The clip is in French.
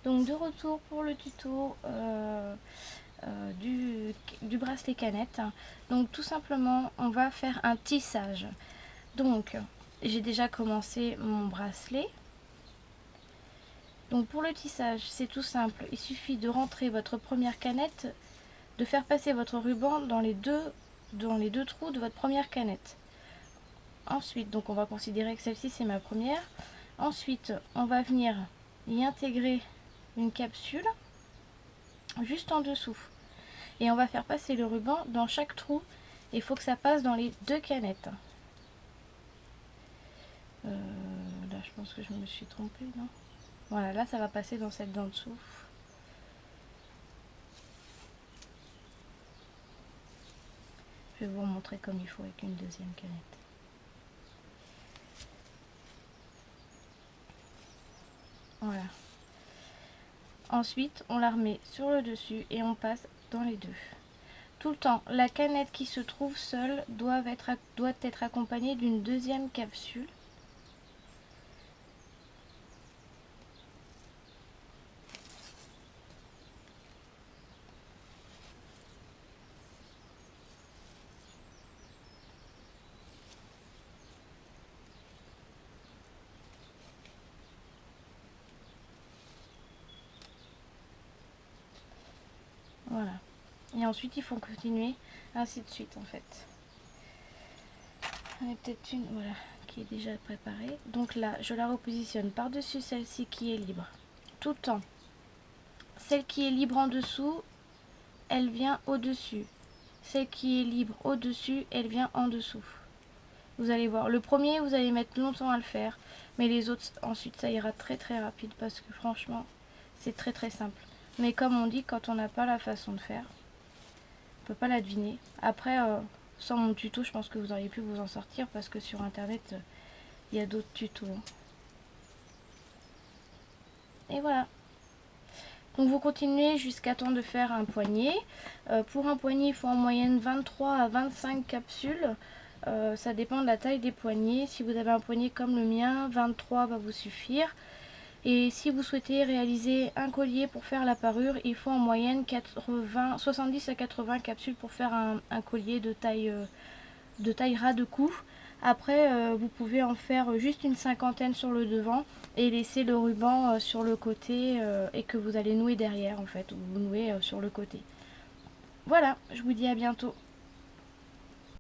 Donc de retour pour le tuto du bracelet canette. Donc tout simplement on va faire un tissage. Donc j'ai déjà commencé mon bracelet. Donc pour le tissage c'est tout simple, il suffit de rentrer votre première canette, de faire passer votre ruban dans les deux trous de votre première canette. Ensuite, donc on va considérer que celle-ci c'est ma première. Ensuite on va venir y intégrer une capsule juste en dessous et on va faire passer le ruban dans chaque trou. Il faut que ça passe dans les deux canettes. Là je pense que je me suis trompée, non? Voilà, là ça va passer dans celle d'en dessous. Je vais vous montrer comme il faut avec une deuxième canette. Voilà. Ensuite, on la remet sur le dessus et on passe dans les deux. Tout le temps, la canette qui se trouve seule doit être accompagnée d'une deuxième capsule. Voilà. Et ensuite, il faut continuer ainsi de suite en fait. On a peut-être une, voilà, qui est déjà préparée. Donc là, je la repositionne par-dessus celle-ci qui est libre. Tout le temps. Celle qui est libre en dessous, elle vient au-dessus. Celle qui est libre au-dessus, elle vient en dessous. Vous allez voir. Le premier, vous allez mettre longtemps à le faire. Mais les autres, ensuite, ça ira très très rapide. Parce que franchement, c'est très très simple. Mais comme on dit, quand on n'a pas la façon de faire, on peut pas la deviner. Après, sans mon tuto, je pense que vous auriez pu vous en sortir. Parce que sur internet, il y a d'autres tutos. Et voilà. Donc vous continuez jusqu'à temps de faire un poignet. Pour un poignet, il faut en moyenne 23 à 25 capsules. Ça dépend de la taille des poignets. Si vous avez un poignet comme le mien, 23 va vous suffire. Et si vous souhaitez réaliser un collier pour faire la parure, il faut en moyenne 70 à 80 capsules pour faire un collier de taille ras de cou. Après, vous pouvez en faire juste une cinquantaine sur le devant et laisser le ruban sur le côté et que vous allez nouer derrière en fait, ou vous nouez sur le côté. Voilà, je vous dis à bientôt.